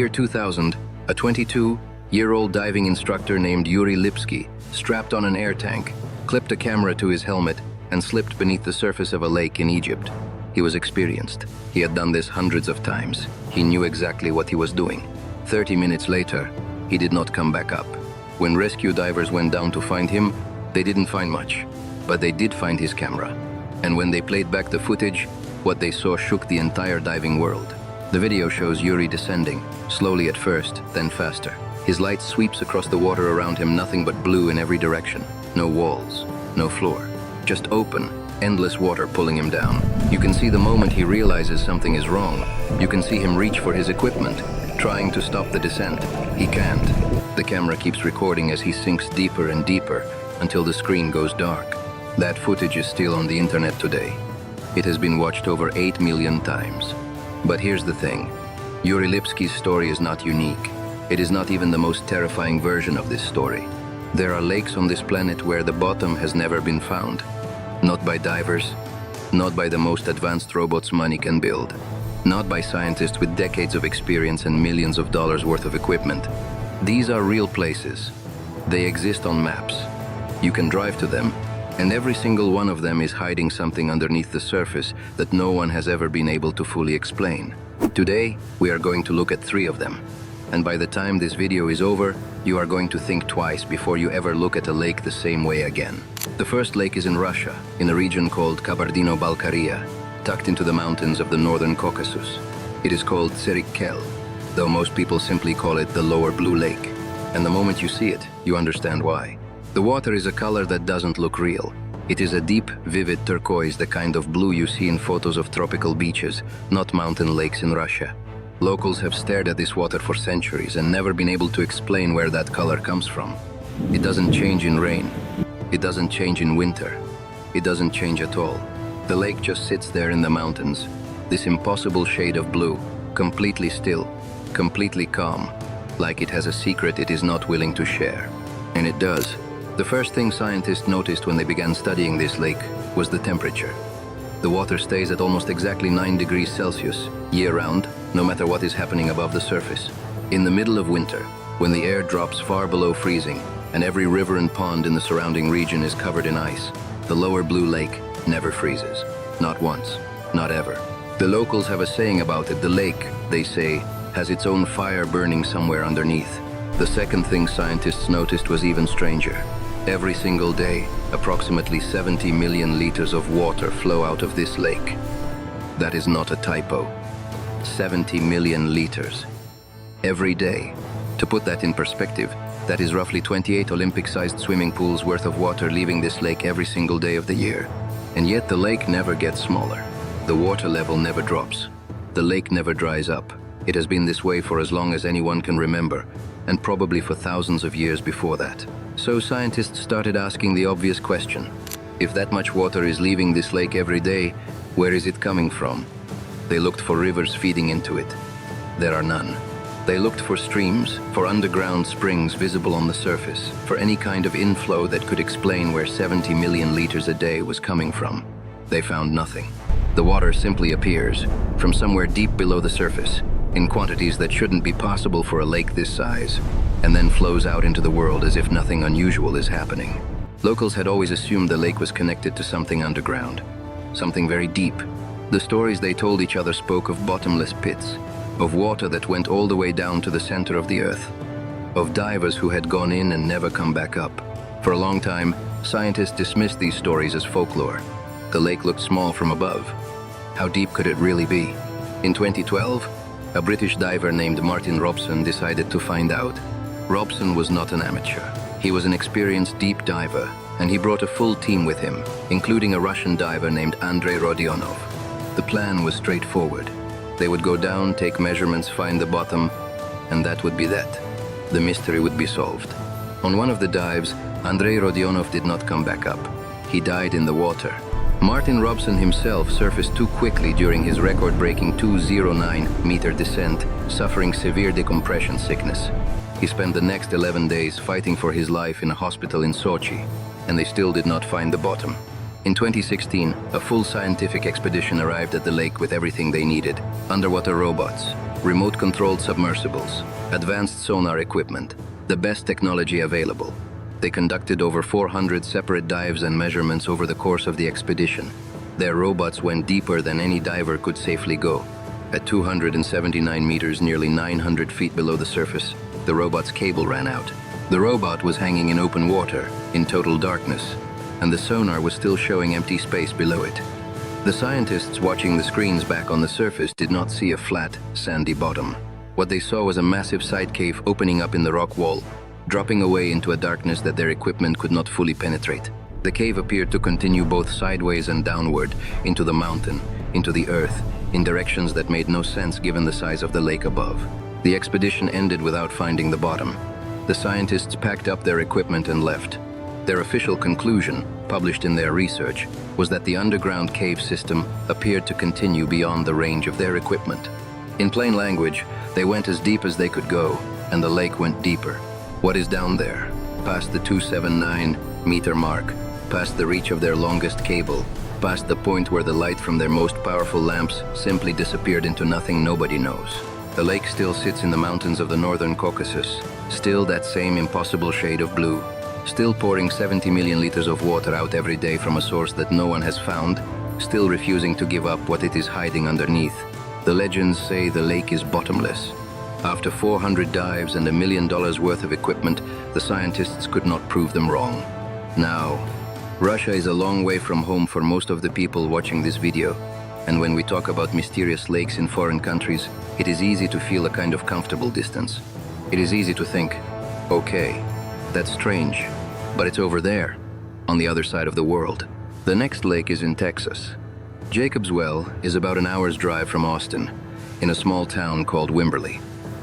year 2000, a 22-year-old diving instructor named Yuri Lipski strapped on an air tank, clipped a camera to his helmet, and slipped beneath the surface of a lake in Egypt. He was experienced. He had done this hundreds of times. He knew exactly what he was doing. 30 minutes later, he did not come back up. When rescue divers went down to find him, they didn't find much, but they did find his camera. And when they played back the footage, what they saw shook the entire diving world. The video shows Yuri descending, slowly at first, then faster. His light sweeps across the water around him, nothing but blue in every direction. No walls, no floor. Just open, endless water pulling him down. You can see the moment he realizes something is wrong. You can see him reach for his equipment, trying to stop the descent. He can't. The camera keeps recording as he sinks deeper and deeper until the screen goes dark. That footage is still on the internet today. It has been watched over 8 million times. But here's the thing. Yuri Lipski's story is not unique. It is not even the most terrifying version of this story. There are lakes on this planet where the bottom has never been found. Not by divers, not by the most advanced robots money can build, not by scientists with decades of experience and millions of dollars worth of equipment. These are real places. They exist on maps. You can drive to them, and every single one of them is hiding something underneath the surface that no one has ever been able to fully explain. Today, we are going to look at 3 of them. And by the time this video is over, you are going to think twice before you ever look at a lake the same way again. The first lake is in Russia, in a region called Kabardino-Balkaria, tucked into the mountains of the northern Caucasus. It is called Tserikkel, though most people simply call it the Lower Blue Lake. And the moment you see it, you understand why. The water is a color that doesn't look real. It is a deep, vivid turquoise, the kind of blue you see in photos of tropical beaches, not mountain lakes in Russia. Locals have stared at this water for centuries and never been able to explain where that color comes from. It doesn't change in rain. It doesn't change in winter. It doesn't change at all. The lake just sits there in the mountains, this impossible shade of blue, completely still, completely calm, like it has a secret it is not willing to share. And it does. The first thing scientists noticed when they began studying this lake was the temperature. The water stays at almost exactly 9 degrees Celsius, year-round, no matter what is happening above the surface. In the middle of winter, when the air drops far below freezing, and every river and pond in the surrounding region is covered in ice, the Lower Blue Lake never freezes. Not once, not ever. The locals have a saying about it. The lake, they say, has its own fire burning somewhere underneath. The second thing scientists noticed was even stranger. Every single day, approximately 70 million liters of water flow out of this lake. That is not a typo. 70 million liters. Every day. To put that in perspective, that is roughly 28 Olympic-sized swimming pools worth of water leaving this lake every single day of the year. And yet the lake never gets smaller. The water level never drops. The lake never dries up. It has been this way for as long as anyone can remember, and probably for thousands of years before that. So scientists started asking the obvious question. If that much water is leaving this lake every day, where is it coming from? They looked for rivers feeding into it. There are none. They looked for streams, for underground springs visible on the surface, for any kind of inflow that could explain where 70 million liters a day was coming from. They found nothing. The water simply appears, from somewhere deep below the surface, in quantities that shouldn't be possible for a lake this size, and then flows out into the world as if nothing unusual is happening. Locals had always assumed the lake was connected to something underground, something very deep. The stories they told each other spoke of bottomless pits, of water that went all the way down to the center of the earth, of divers who had gone in and never come back up. For a long time, scientists dismissed these stories as folklore. The lake looked small from above. How deep could it really be? In 2012, a British diver named Martin Robson decided to find out. Robson was not an amateur. He was an experienced deep diver, and he brought a full team with him, including a Russian diver named Andrei Rodionov. The plan was straightforward. They would go down, take measurements, find the bottom, and that would be that. The mystery would be solved. On one of the dives, Andrei Rodionov did not come back up. He died in the water. Martin Robson himself surfaced too quickly during his record-breaking 209-meter descent, suffering severe decompression sickness. He spent the next 11 days fighting for his life in a hospital in Sochi, and they still did not find the bottom. In 2016, a full scientific expedition arrived at the lake with everything they needed: underwater robots, remote-controlled submersibles, advanced sonar equipment, the best technology available. They conducted over 400 separate dives and measurements over the course of the expedition. Their robots went deeper than any diver could safely go. At 279 meters, nearly 900 feet below the surface, the robot's cable ran out. The robot was hanging in open water, in total darkness, and the sonar was still showing empty space below it. The scientists watching the screens back on the surface did not see a flat, sandy bottom. What they saw was a massive side cave opening up in the rock wall, dropping away into a darkness that their equipment could not fully penetrate. The cave appeared to continue both sideways and downward, into the mountain, into the earth, in directions that made no sense given the size of the lake above. The expedition ended without finding the bottom. The scientists packed up their equipment and left. Their official conclusion, published in their research, was that the underground cave system appeared to continue beyond the range of their equipment. In plain language, they went as deep as they could go, and the lake went deeper. What is down there? Past the 279-meter mark, past the reach of their longest cable, past the point where the light from their most powerful lamps simply disappeared into nothing nobody knows. The lake still sits in the mountains of the northern Caucasus, still that same impossible shade of blue, still pouring 70 million liters of water out every day from a source that no one has found, still refusing to give up what it is hiding underneath. The legends say the lake is bottomless. After 400 dives and $1 million worth of equipment, the scientists could not prove them wrong. Now, Russia is a long way from home for most of the people watching this video, and when we talk about mysterious lakes in foreign countries, it is easy to feel a kind of comfortable distance. It is easy to think, okay, that's strange, but it's over there, on the other side of the world. The next lake is in Texas. Jacob's Well is about an hour's drive from Austin, in a small town called Wimberley.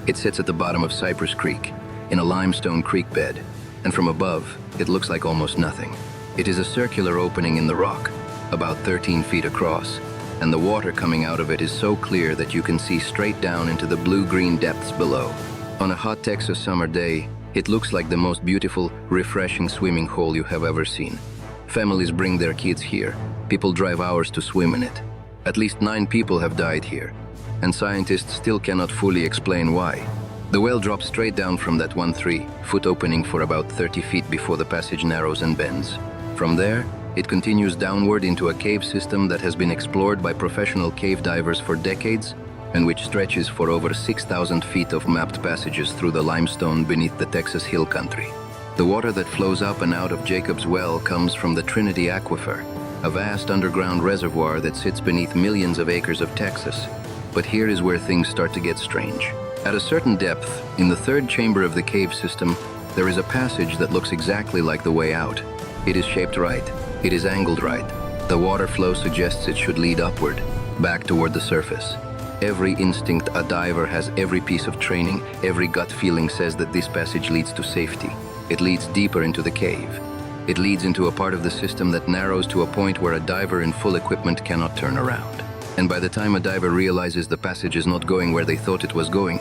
It sits at the bottom of Cypress Creek, in a limestone creek bed, and from above, it looks like almost nothing. It is a circular opening in the rock, about 13 feet across, and the water coming out of it is so clear that you can see straight down into the blue-green depths below. On a hot Texas summer day, it looks like the most beautiful, refreshing swimming hole you have ever seen. Families bring their kids here. People drive hours to swim in it. At least 9 people have died here, and scientists still cannot fully explain why. The well drops straight down from that 13-foot opening for about 30 feet before the passage narrows and bends. From there, it continues downward into a cave system that has been explored by professional cave divers for decades and which stretches for over 6,000 feet of mapped passages through the limestone beneath the Texas Hill Country. The water that flows up and out of Jacob's Well comes from the Trinity Aquifer, a vast underground reservoir that sits beneath millions of acres of Texas. But here is where things start to get strange. At a certain depth, in the third chamber of the cave system, there is a passage that looks exactly like the way out. It is shaped right. It is angled right. The water flow suggests it should lead upward, back toward the surface. Every instinct a diver has, every piece of training, every gut feeling says that this passage leads to safety. It leads deeper into the cave. It leads into a part of the system that narrows to a point where a diver in full equipment cannot turn around. And by the time a diver realizes the passage is not going where they thought it was going,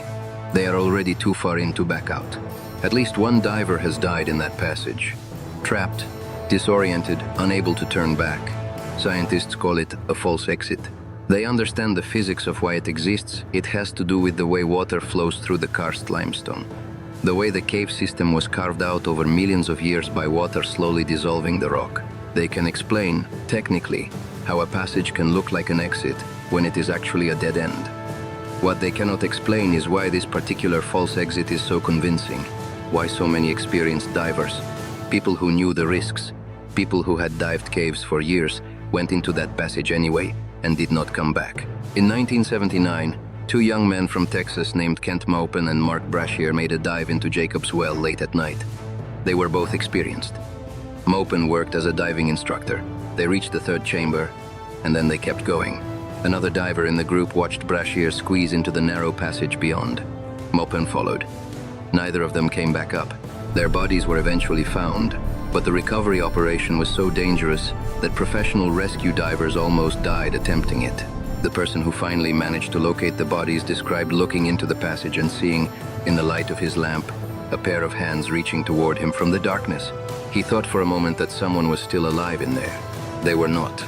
they are already too far in to back out. At least one diver has died in that passage. Trapped, disoriented, unable to turn back. Scientists call it a false exit. They understand the physics of why it exists. It has to do with the way water flows through the karst limestone. The way the cave system was carved out over millions of years by water slowly dissolving the rock. They can explain, technically, how a passage can look like an exit when it is actually a dead end. What they cannot explain is why this particular false exit is so convincing, why so many experienced divers, people who knew the risks, people who had dived caves for years, went into that passage anyway and did not come back. In 1979, 2 young men from Texas named Kent Maupin and Mark Brashear made a dive into Jacob's Well late at night. They were both experienced. Maupin worked as a diving instructor. They reached the 3rd chamber, and then they kept going. Another diver in the group watched Brashear squeeze into the narrow passage beyond. Maupin followed. Neither of them came back up. Their bodies were eventually found, but the recovery operation was so dangerous that professional rescue divers almost died attempting it. The person who finally managed to locate the bodies described looking into the passage and seeing, in the light of his lamp, a pair of hands reaching toward him from the darkness. He thought for a moment that someone was still alive in there. They were not.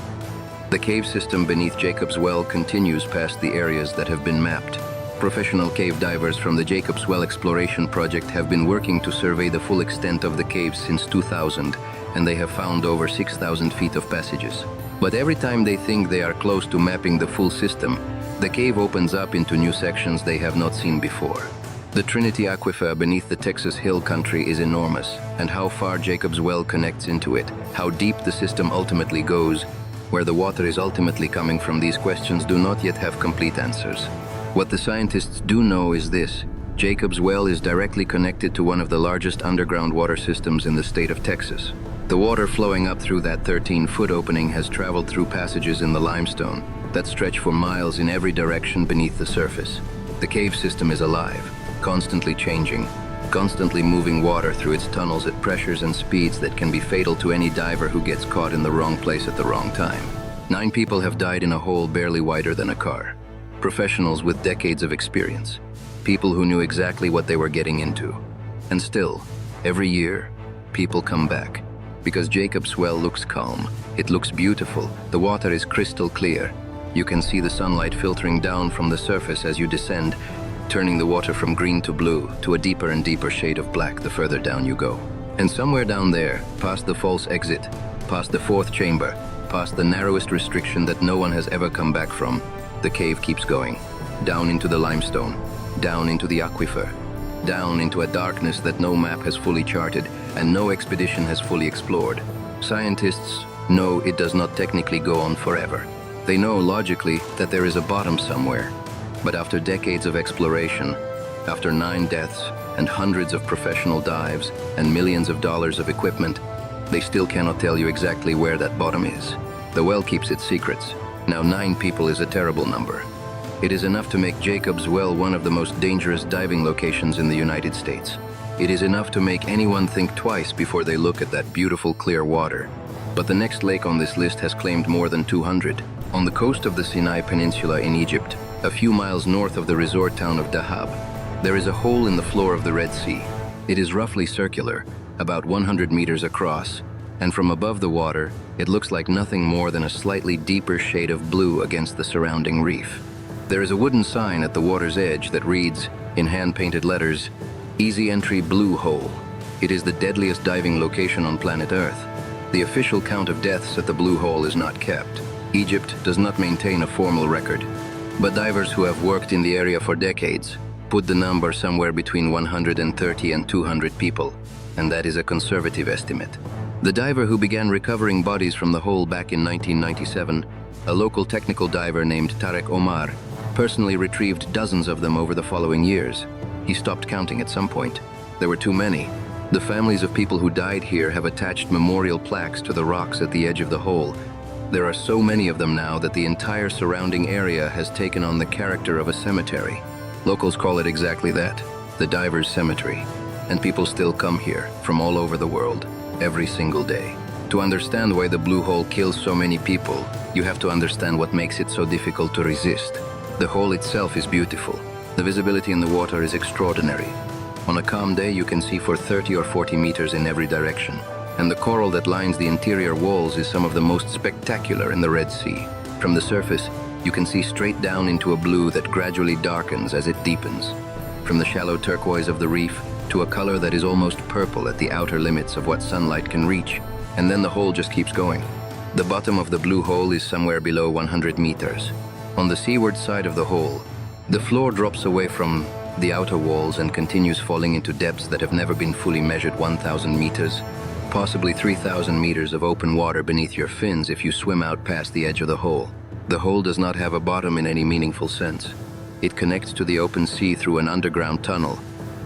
The cave system beneath Jacob's Well continues past the areas that have been mapped. Professional cave divers from the Jacob's Well Exploration Project have been working to survey the full extent of the cave since 2000, and they have found over 6,000 feet of passages. But every time they think they are close to mapping the full system, the cave opens up into new sections they have not seen before. The Trinity Aquifer beneath the Texas Hill Country is enormous, and how far Jacob's Well connects into it, how deep the system ultimately goes, where the water is ultimately coming from, these questions do not yet have complete answers. What the scientists do know is this: Jacob's Well is directly connected to one of the largest underground water systems in the state of Texas. The water flowing up through that 13-foot opening has traveled through passages in the limestone that stretch for miles in every direction beneath the surface. The cave system is alive, constantly changing, constantly moving water through its tunnels at pressures and speeds that can be fatal to any diver who gets caught in the wrong place at the wrong time. 9 people have died in a hole barely wider than a car. Professionals with decades of experience. People who knew exactly what they were getting into. And still, every year, people come back. Because Jacob's Well looks calm. It looks beautiful. The water is crystal clear. You can see the sunlight filtering down from the surface as you descend, turning the water from green to blue, to a deeper and deeper shade of black the further down you go. And somewhere down there, past the false exit, past the 4th chamber, past the narrowest restriction that no one has ever come back from, the cave keeps going. Down into the limestone, down into the aquifer, down into a darkness that no map has fully charted and no expedition has fully explored. Scientists know it does not technically go on forever. They know logically that there is a bottom somewhere. But after decades of exploration, after 9 deaths and hundreds of professional dives and millions of dollars of equipment, they still cannot tell you exactly where that bottom is. The well keeps its secrets. Now 9 people is a terrible number. It is enough to make Jacob's Well one of the most dangerous diving locations in the United States. It is enough to make anyone think twice before they look at that beautiful clear water. But the next lake on this list has claimed more than 200. On the coast of the Sinai Peninsula in Egypt, a few miles north of the resort town of Dahab, there is a hole in the floor of the Red Sea. It is roughly circular, about 100 meters across, and from above the water, it looks like nothing more than a slightly deeper shade of blue against the surrounding reef. There is a wooden sign at the water's edge that reads, in hand-painted letters, "Easy Entry Blue Hole." It is the deadliest diving location on planet Earth. The official count of deaths at the Blue Hole is not kept. Egypt does not maintain a formal record, but divers who have worked in the area for decades put the number somewhere between 130 and 200 people, and that is a conservative estimate. The diver who began recovering bodies from the hole back in 1997, a local technical diver named Tarek Omar, personally retrieved dozens of them over the following years. He stopped counting at some point. There were too many. The families of people who died here have attached memorial plaques to the rocks at the edge of the hole. There are so many of them now that the entire surrounding area has taken on the character of a cemetery. Locals call it exactly that, the Divers' Cemetery. And people still come here from all over the world, every single day. To understand why the Blue Hole kills so many people, you have to understand what makes it so difficult to resist. The hole itself is beautiful. The visibility in the water is extraordinary. On a calm day, you can see for 30 or 40 meters in every direction. And the coral that lines the interior walls is some of the most spectacular in the Red Sea. From the surface, you can see straight down into a blue that gradually darkens as it deepens. From the shallow turquoise of the reef to a color that is almost purple at the outer limits of what sunlight can reach. And then the hole just keeps going. The bottom of the Blue Hole is somewhere below 100 meters. On the seaward side of the hole, the floor drops away from the outer walls and continues falling into depths that have never been fully measured. 1,000 meters, possibly 3,000 meters of open water beneath your fins if you swim out past the edge of the hole. The hole does not have a bottom in any meaningful sense. It connects to the open sea through an underground tunnel,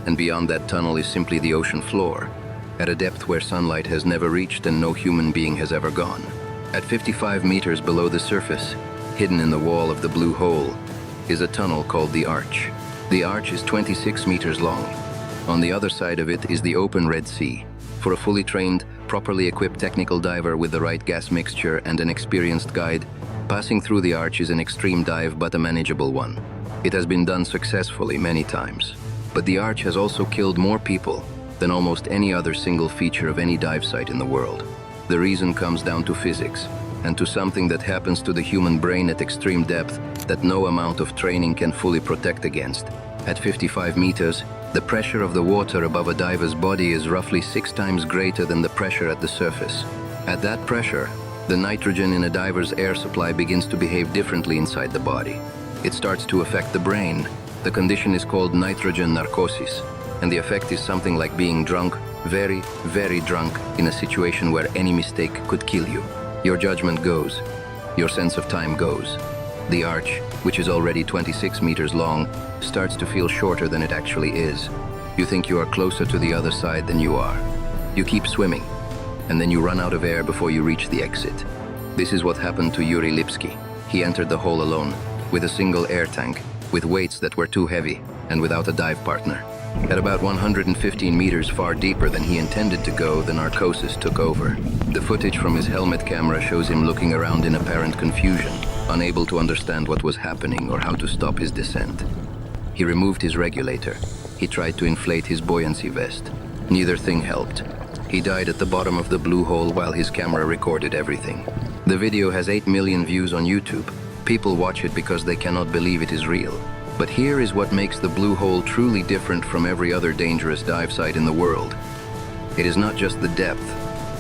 and beyond that tunnel is simply the ocean floor, at a depth where sunlight has never reached and no human being has ever gone. At 55 meters below the surface, hidden in the wall of the Blue Hole, is a tunnel called the Arch. The Arch is 26 meters long. On the other side of it is the open Red Sea. For a fully trained, properly equipped technical diver with the right gas mixture and an experienced guide, passing through the Arch is an extreme dive but a manageable one. It has been done successfully many times. But the Arch has also killed more people than almost any other single feature of any dive site in the world. The reason comes down to physics, and to something that happens to the human brain at extreme depth that no amount of training can fully protect against. At 55 meters, the pressure of the water above a diver's body is roughly 6 times greater than the pressure at the surface. At that pressure, the nitrogen in a diver's air supply begins to behave differently inside the body. It starts to affect the brain. The condition is called nitrogen narcosis, and the effect is something like being drunk, very, very drunk, in a situation where any mistake could kill you. Your judgment goes. Your sense of time goes. The arch, which is already 26 meters long, starts to feel shorter than it actually is. You think you are closer to the other side than you are. You keep swimming, and then you run out of air before you reach the exit. This is what happened to Yuri Lipski. He entered the hole alone, with a single air tank, with weights that were too heavy, and without a dive partner. At about 115 meters far deeper than he intended to go, the narcosis took over. The footage from his helmet camera shows him looking around in apparent confusion, unable to understand what was happening or how to stop his descent. He removed his regulator. He tried to inflate his buoyancy vest. Neither thing helped. He died at the bottom of the blue hole while his camera recorded everything. The video has 8 million views on YouTube. People watch it because they cannot believe it is real. But here is what makes the blue hole truly different from every other dangerous dive site in the world. It is not just the depth.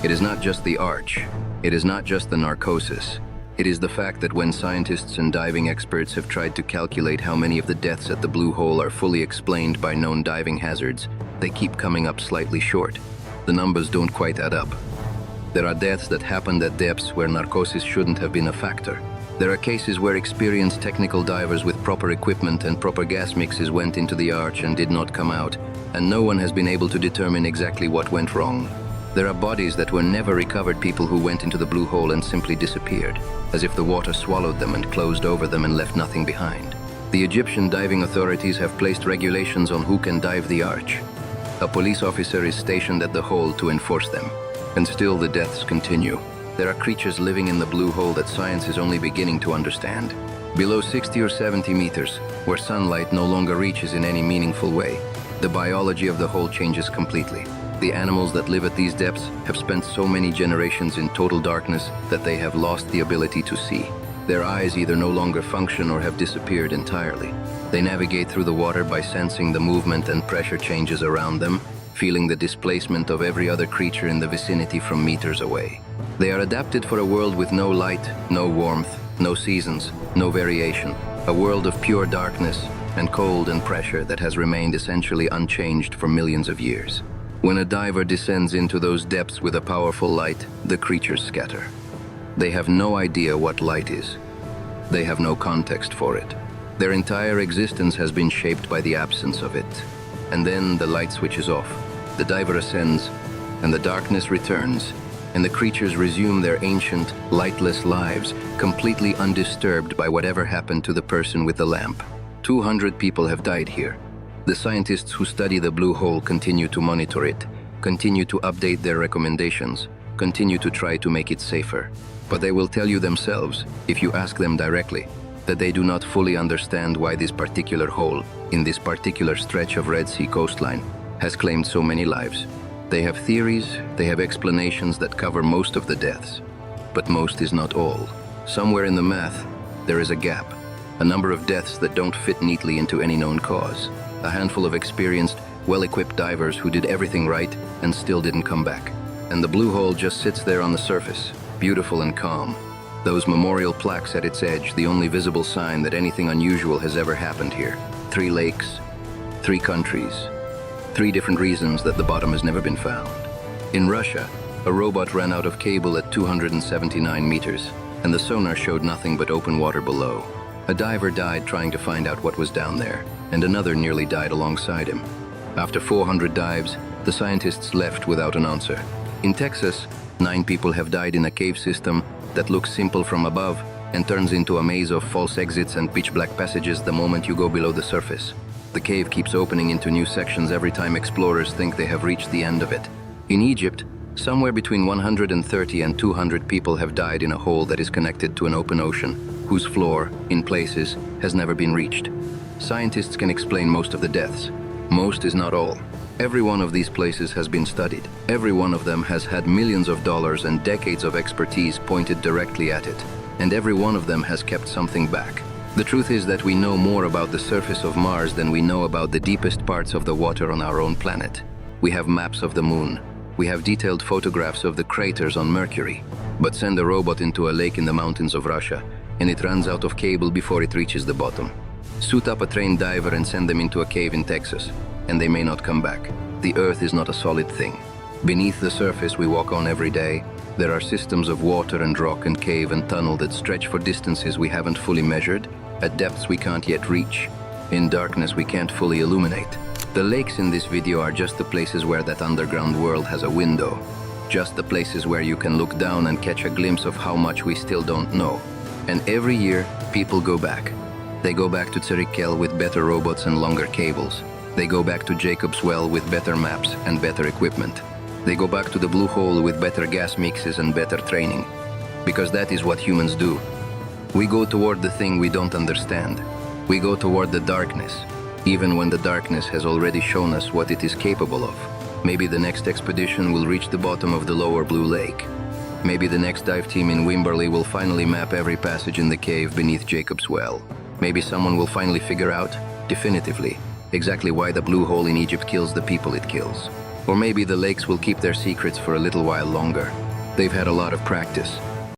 It is not just the arch. It is not just the narcosis. It is the fact that when scientists and diving experts have tried to calculate how many of the deaths at the blue hole are fully explained by known diving hazards, they keep coming up slightly short. The numbers don't quite add up. There are deaths that happened at depths where narcosis shouldn't have been a factor. There are cases where experienced technical divers with proper equipment and proper gas mixes went into the arch and did not come out, and no one has been able to determine exactly what went wrong. There are bodies that were never recovered, people who went into the blue hole and simply disappeared, as if the water swallowed them and closed over them and left nothing behind. The Egyptian diving authorities have placed regulations on who can dive the arch. A police officer is stationed at the hole to enforce them, and still the deaths continue. There are creatures living in the blue hole that science is only beginning to understand. Below 60 or 70 meters, where sunlight no longer reaches in any meaningful way, the biology of the hole changes completely. The animals that live at these depths have spent so many generations in total darkness that they have lost the ability to see. Their eyes either no longer function or have disappeared entirely. They navigate through the water by sensing the movement and pressure changes around them, feeling the displacement of every other creature in the vicinity from meters away. They are adapted for a world with no light, no warmth, no seasons, no variation, a world of pure darkness and cold and pressure that has remained essentially unchanged for millions of years. When a diver descends into those depths with a powerful light, the creatures scatter. They have no idea what light is. They have no context for it. Their entire existence has been shaped by the absence of it. And then the light switches off. The diver ascends, and the darkness returns, and the creatures resume their ancient, lightless lives, completely undisturbed by whatever happened to the person with the lamp. 200 people have died here. The scientists who study the blue hole continue to monitor it, continue to update their recommendations, continue to try to make it safer. But they will tell you themselves, if you ask them directly, that they do not fully understand why this particular hole, in this particular stretch of Red Sea coastline, has claimed so many lives. They have theories, they have explanations that cover most of the deaths. But most is not all. Somewhere in the math, there is a gap. A number of deaths that don't fit neatly into any known cause. A handful of experienced, well-equipped divers who did everything right and still didn't come back. And the blue hole just sits there on the surface, beautiful and calm. Those memorial plaques at its edge, the only visible sign that anything unusual has ever happened here. 3 lakes, 3 countries, 3 different reasons that the bottom has never been found. In Russia, a robot ran out of cable at 279 meters, and the sonar showed nothing but open water below. A diver died trying to find out what was down there, and another nearly died alongside him. After 400 dives, the scientists left without an answer. In Texas, 9 people have died in a cave system that looks simple from above and turns into a maze of false exits and pitch-black passages the moment you go below the surface. The cave keeps opening into new sections every time explorers think they have reached the end of it. In Egypt, somewhere between 130 and 200 people have died in a hole that is connected to an open ocean, whose floor, in places, has never been reached. Scientists can explain most of the deaths. Most is not all. Every one of these places has been studied. Every one of them has had millions of dollars and decades of expertise pointed directly at it. And every one of them has kept something back. The truth is that we know more about the surface of Mars than we know about the deepest parts of the water on our own planet. We have maps of the moon. We have detailed photographs of the craters on Mercury. But send a robot into a lake in the mountains of Russia, and it runs out of cable before it reaches the bottom. Suit up a trained diver and send them into a cave in Texas, and they may not come back. The Earth is not a solid thing. Beneath the surface we walk on every day, there are systems of water and rock and cave and tunnel that stretch for distances we haven't fully measured, at depths we can't yet reach, in darkness we can't fully illuminate. The lakes in this video are just the places where that underground world has a window. Just the places where you can look down and catch a glimpse of how much we still don't know. And every year, people go back. They go back to Tserikel with better robots and longer cables. They go back to Jacob's Well with better maps and better equipment. They go back to the Blue Hole with better gas mixes and better training. Because that is what humans do. We go toward the thing we don't understand. We go toward the darkness, even when the darkness has already shown us what it is capable of. Maybe the next expedition will reach the bottom of the lower Blue Lake. Maybe the next dive team in Wimberley will finally map every passage in the cave beneath Jacob's Well. Maybe someone will finally figure out, definitively, exactly why the Blue Hole in Egypt kills the people it kills. Or maybe the lakes will keep their secrets for a little while longer. They've had a lot of practice.